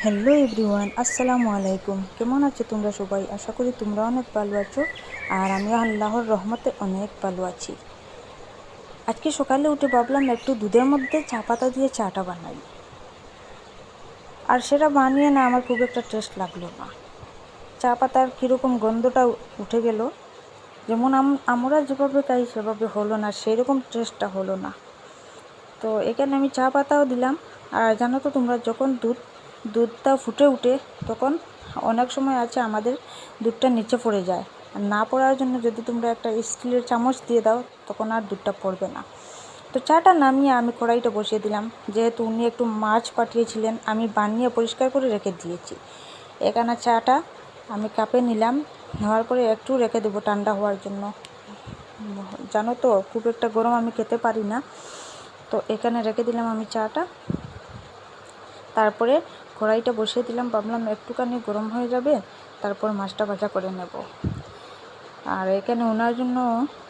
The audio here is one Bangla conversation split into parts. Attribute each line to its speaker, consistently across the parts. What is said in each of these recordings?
Speaker 1: হ্যালো এভরিওয়ান, আসসালামু আলাইকুম। কেমন আছো তোমরা সবাই? আশা করি তোমরা অনেক ভালো আছো, আর আমিও আল্লাহর রহমতে অনেক ভালো আছি। আজকে সকালে উঠে ভাবলাম একটু দুধের মধ্যে চা পাতা দিয়ে চাটা বানাই, আর সেটা বানিয়ে না আমার খুব একটা টেস্ট লাগলো না। চা পাতার কীরকম গন্ধটা উঠে গেল, যেমন আমরা যেভাবে খাই সেভাবে হলো না, সেরকম টেস্টটা হলো না। তো এখানে আমি চা পাতাও দিলাম। আর জানো তো তোমরা, যখন দুধটা ফুটে উঠে তখন অনেক সময় আছে আমাদের দুধটা নিচে পড়ে যায়, আর না পড়ার জন্য যদি তোমরা একটা স্টিলের চামচ দিয়ে দাও তখন আর দুধটা পড়বে না। তো চাটা নামিয়ে আমি কড়াইটা বসিয়ে দিলাম। যেহেতু উনি একটু মাছ পাঠিয়েছিলেন, আমি বানিয়ে পরিষ্কার করে রেখে দিয়েছি। এখানে চাটা আমি কাপে নিলাম, নেওয়ার পরে একটু রেখে দেবো ঠান্ডা হওয়ার জন্য। জানো তো খুব একটা গরম আমি খেতে পারি না, তো এখানে রেখে দিলাম আমি চাটা। তারপরে কড়াইটা বসিয়ে দিলাম, ভাবলাম একটুখানি গরম হয়ে যাবে, তারপর মাছটা ভাজা করে নেব। আর এখানে ওনার জন্য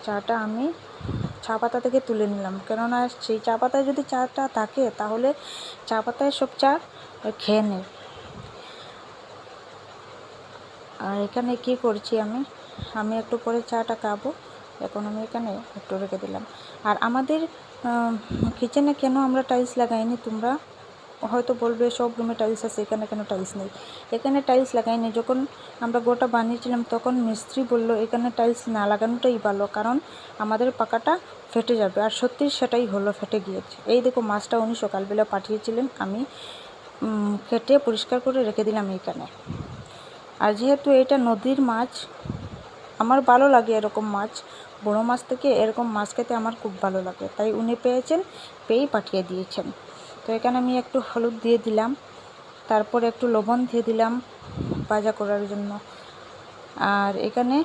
Speaker 1: চাটা আমি চা পাতা থেকে তুলে নিলাম, কেননা সেই চা পাতায় যদি চাটা থাকে তাহলে চা পাতায় সব চা খেয়ে নেয়। আর এখানে কি করছি আমি একটু পরে চাটা খাবো, এখন আমি এখানে একটু রেখে দিলাম। আর আমাদের কিচেনে কেন আমরা টাইলস লাগাইনি, তোমরা হয়তো বলবে সব রুমে টাইলস আছে, এখানে কেন টাইলস নেই। এখানে টাইলস লাগাইনি, যখন আমরা গোটা বানিয়েছিলাম তখন মিস্ত্রি বলল এখানে টাইলস না লাগানোটাই ভালো, কারণ আমাদের পাকাটা ফেটে যাবে। আর সত্যি সেটাই হলো, ফেটে গিয়েছে। এই দেখো মাছটা উনি সকালবেলা পাঠিয়েছিলেন, আমি কেটে পরিষ্কার করে রেখে দিলাম এইখানে। আর যেহেতু এটা নদীর মাছ, আমার ভালো লাগে এরকম মাছ, বড় মাছ থেকে এরকম মাছ খেতে আমার খুব ভালো লাগে, তাই উনি পেয়েই পাঠিয়ে দিয়েছেন। তো এখানে আমি একটু হলুদ দিয়ে দিলাম, তারপর একটু লবণ দিয়ে দিলাম ভাজা করার জন্য। আর এখানে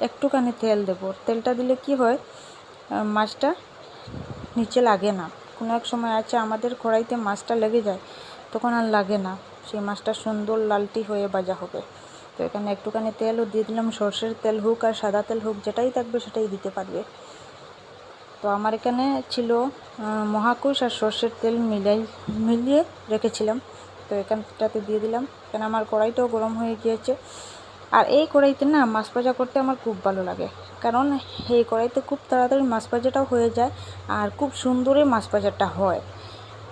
Speaker 1: একটুখানি তেল দেব। তেলটা দিলে কি হয়, মাছটা নিচে লাগে না। কোনো এক সময় আছে আমাদের কড়াইতে মাছটা লেগে যায়, তখন আর লাগে না, সেই মাছটা সুন্দর লালটি হয়ে ভাজা হবে। তো এখানে একটুখানি তেলও দিয়ে দিলাম, সর্ষের তেল হোক আর সাদা তেল হোক, যেটাই থাকবে সেটাই দিতে পারবে। তো আমার এখানে ছিল মহাকুশ আর সর্ষের তেল মিলিয়ে রেখেছিলাম, তো এখানটাতে দিয়ে দিলাম। এখানে আমার কড়াইটাও গরম হয়ে গিয়েছে। আর এই কড়াইতে না মাছ ভাজা করতে আমার খুব ভালো লাগে, কারণ এই কড়াইতে খুব তাড়াতাড়ি মাছ ভাজাটাও হয়ে যায় আর খুব সুন্দরই মাছ ভাজাটা হয়।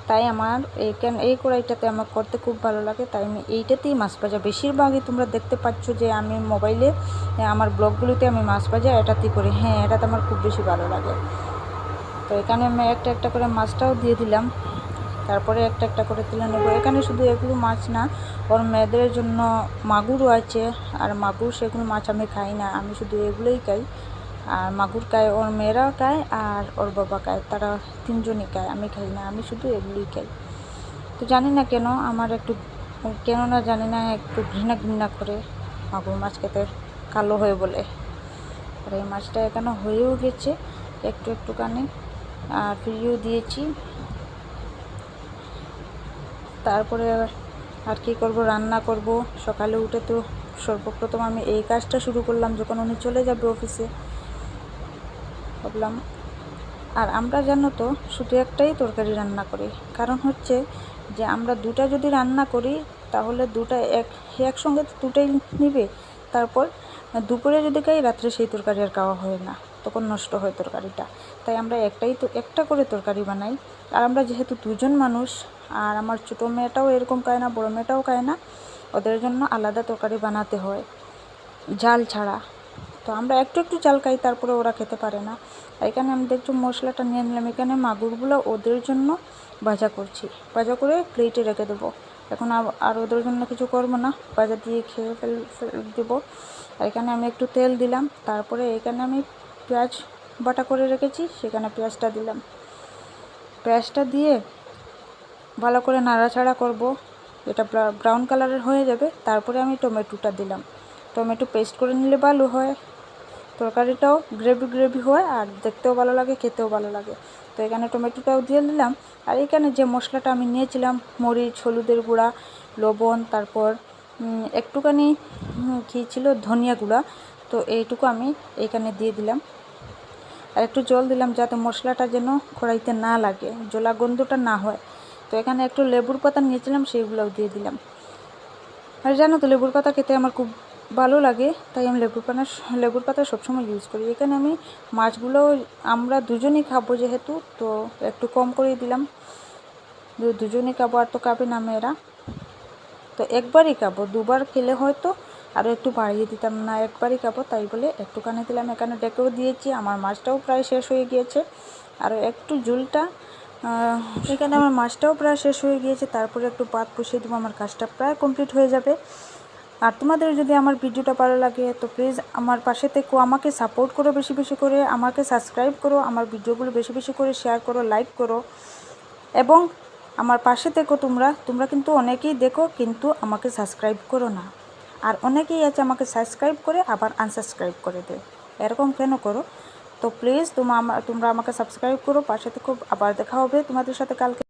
Speaker 1: তাই আমার এই কড়াইটাতে আমার করতে খুব ভালো লাগে, তাই আমি এইটাতেই মাছ ভাজা বেশিরভাগই তোমরা দেখতে পাচ্ছ যে আমি মোবাইলে আমার ব্লগগুলিতে আমি মাছ ভাজা এটাতেই করি। হ্যাঁ, এটাতে আমার খুব বেশি ভালো লাগে। তো এখানে আমি একটা একটা করে মাছটাও দিয়ে দিলাম, তারপরে একটা একটা করে তুলে নেবো। এখানে শুধু এগুলো মাছ না, ওর মেয়েদের জন্য মাগুরও আছে, আর মাগুর সেগুলো মাছ আমি খাই না, আমি শুধু এগুলোই খাই। আর মাগুর খায় ওর মেয়েরাও খায় আর ওর বাবা খায়, তারা তিনজনই খায়, আমি খাই না, আমি শুধু এগুলোই খাই। তো জানি না কেন আমার জানি না একটু ঘৃণা করে মাগুর মাছ খেতে, কালো হয়ে বলে। আর এই মাছটা এখানে হয়েও গেছে একটুখানি, আর ফিরিয়েও দিয়েছি। তারপরে আর কি করব, রান্না করব। সকালে উঠে তো সর্বপ্রথম আমি এই কাজটা শুরু করলাম, যখন উনি চলে যাবে অফিসে ভাবলাম। আর আমরা জানো তো শুধু একটাই তরকারি রান্না করি, কারণ হচ্ছে যে আমরা দুটা যদি রান্না করি তাহলে দুটা একসঙ্গে তো দুটাই নিবে। তারপর দুপুরে যদি খাই, রাত্রে সেই তরকারি আর খাওয়া হয় না, তখন নষ্ট হয় তরকারিটা। তাই আমরা একটা করে তরকারি বানাই। আর আমরা যেহেতু দুজন মানুষ, আর আমার ছোটো মেয়েটাও এরকম খায় না, বড়ো মেয়েটাও খায় না, ওদের জন্য আলাদা তরকারি বানাতে হয় ঝাল ছাড়া। তো আমরা একটু ঝাল খাই, তারপরে ওরা খেতে পারে না। এখানে আমি দেখছো মশলাটা নিয়ে নিলাম। এখানে মাগুরগুলো ওদের জন্য ভাজা করছি, ভাজা করে প্লেটে রেখে দেবো। এখন আর ওদের জন্য কিছু করবো না, ভাজা দিয়ে খেয়ে দেবো। আর এখানে আমি একটু তেল দিলাম, তারপরে এখানে আমি পেঁয়াজ বাটা করে রেখেছি, সেখানে পেঁয়াজটা দিলাম। পেঁয়াজটা দিয়ে ভালো করে নাড়াচাড়া করব, এটা ব্রাউন কালারের হয়ে যাবে। তারপরে আমি টমেটোটা দিলাম। টমেটো পেস্ট করে নিলে ভালো হয়, তরকারিটাও গ্রেভি হয়, আর দেখতেও ভালো লাগে, খেতেও ভালো লাগে। তো এখানে টমেটোটাও দিয়ে দিলাম। আর এখানে যে মশলাটা আমি নিয়েছিলাম, মরিচ, হলুদের গুঁড়া, লবণ, তারপর একটুখানি কী ছিল, ধনিয়া গুঁড়া, তো এইটুকু আমি এখানে দিয়ে দিলাম। আর একটু জল দিলাম, যাতে মশলাটা যেন কড়াইতে না লাগে, জলা গন্ধটা না হয়। তো এখানে একটু লেবুর পাতা নিয়েছিলাম, সেইগুলোও দিয়ে দিলাম। আর জানো তো লেবুর পাতা খেতে আমার খুব ভালো লাগে, তাই আমি লেবুর পাতা সবসময় ইউজ করি। এখানে আমি মাছগুলো আমরা দুজনেই খাবো যেহেতু, তো একটু কম করে দিলাম। দুজনেই খাবো, আর তো খাবে না মেয়েরা, তো একবারই খাবো। দুবার খেলে হয়তো আরও একটু বাড়িয়ে দিতাম, না একবারই খাবো তাই বলে একটুখানি দিলাম। এখানে ডেকেও দিয়েছি, আমার মাছটাও প্রায় শেষ হয়ে গিয়েছে, আরও একটু ঝোলটা এখানে আমার মাছটাও প্রায় শেষ হয়ে গিয়েছে। তারপরে একটু ভাত বসিয়ে দেবো, আমার কাজটা প্রায় কমপ্লিট হয়ে যাবে। আর তোমাদের যদি আমার ভিডিওটা ভালো লাগে তো প্লিজ আমার পাশে থেকো, আমাকে সাপোর্ট করো, বেশি বেশি করে আমাকে সাবস্ক্রাইব করো, আমার ভিডিওগুলো বেশি বেশি করে শেয়ার করো, লাইক করো, এবং আমার পাশে থেকো। তোমরা কিন্তু অনেকেই দেখো কিন্তু আমাকে সাবস্ক্রাইব করো না, আর অনেকেই আছে আমাকে সাবস্ক্রাইব করে আবার আনসাবস্ক্রাইব করে দেয়। এরকম কেন করো? তো প্লিজ তোমরা আমাকে সাবস্ক্রাইব করো, পাশে থেকো। আবার দেখা হবে তোমাদের সাথে কালকে।